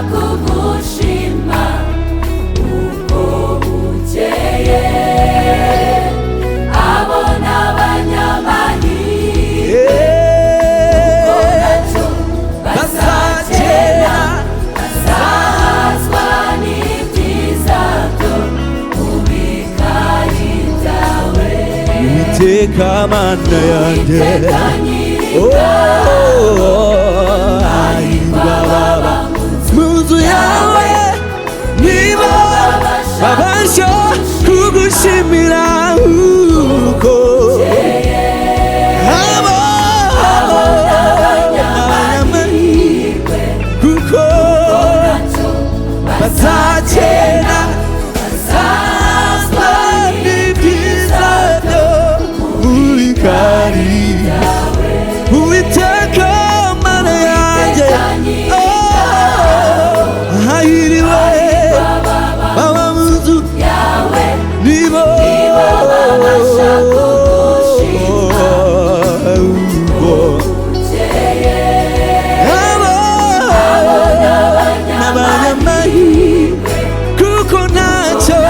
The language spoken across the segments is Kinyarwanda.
kugushima uko bukeye abona abanyamahirwe kuko ntacyo bazakena bazahazwa n'ibyiza byo mu bikari byawe Uwiteka Mana yanjye baba mu nzu yawe nibo babasha kugushimira uko abanyamahirwe kuko bazakena bazazwa n'ibyiza byo mu bikari Uwiteka Mana yanjye hahiriwe baba mu nzu yawe nibo babasha kugushima uko bukeye abona abanyamahirwe kuko ntacyo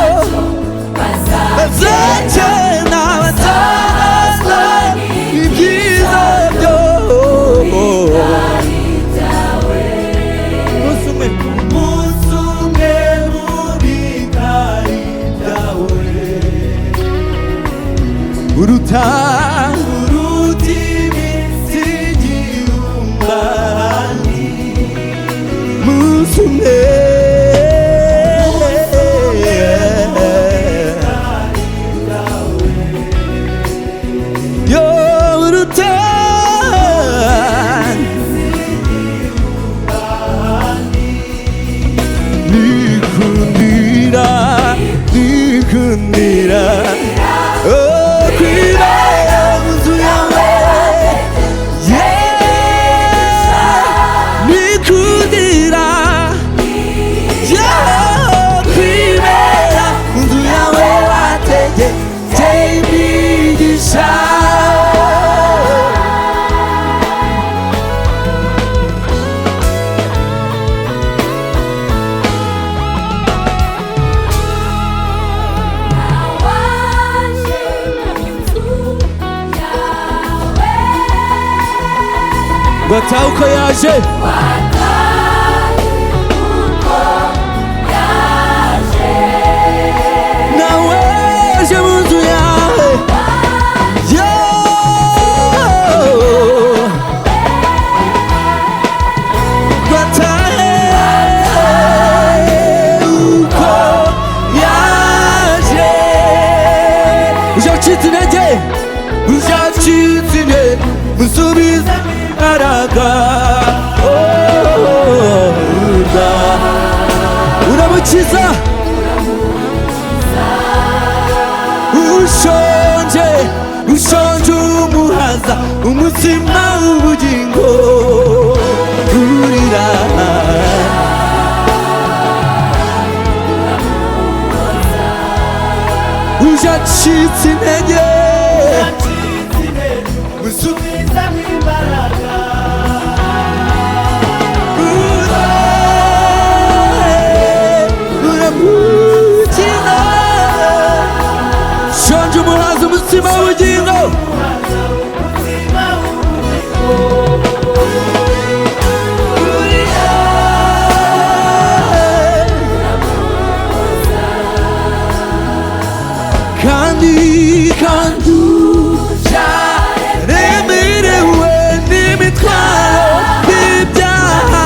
bazakena bazazwa ibyiza byo umunsi umwe mu bikari byawe uruta iminsi igihumbi umunsi umwe yo uruta nikundira kwibera mu nzu yawe nikundira kwibera mu nzu yawe wategetse imigisha Wataha uko yaje nawe yaje mu nzu yawe watahe uko yaje uzacitse intege uzacitse intege musubize imbaraga uramukiza ushonje umuhaza umutsima w'ubugingo urira uzacitse intege musubiza imbaraga uramukiza shonje umuhaza umutsima w'ubugingo kandi uremerewe n'imitwaro y'ibyaha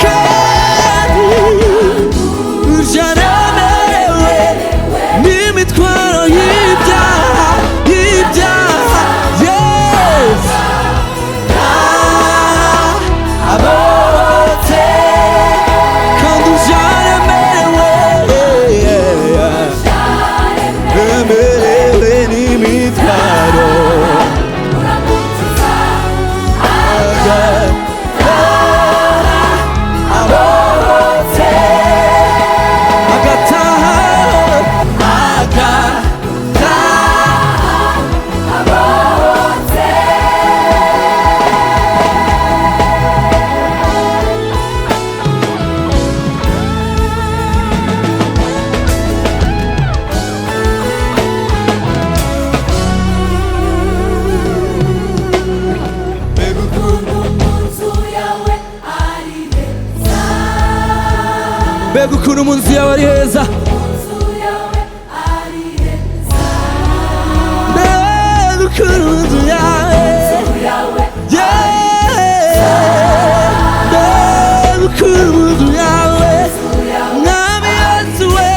kandi uremerewe n'imitwaro y'ibyaha yes abotse mbega ukuntu mu nzu yawe ari heza, mbega ukuntu mu nzu yawe, mbega ukuntu mu nzu yawe mwami Yesu we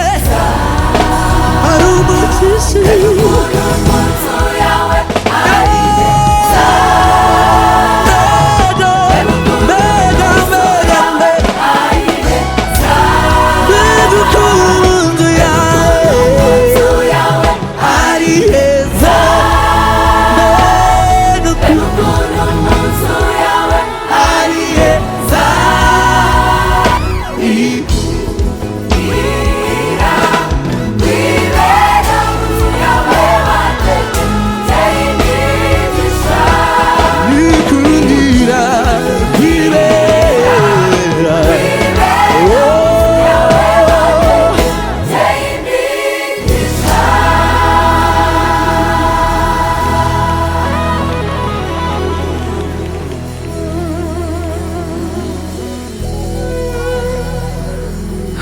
ari umukishi.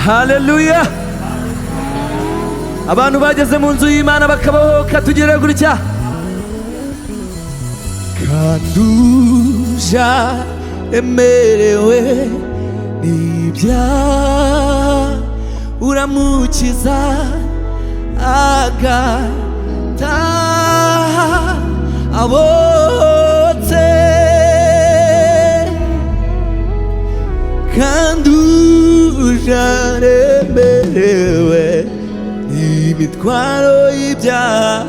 Haleluya! Abantu bageze mu nzu y'Imana bakabahoka tugere gutya. Kanduja emerewe n'ibyaha uramukiza agataha abotse. Ujaremerewe n'imitwaro y'ibyaha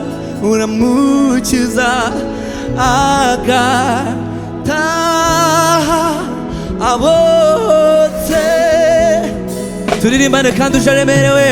uramukiza agataha abotse. Turirimbane kandi ujaremerewe.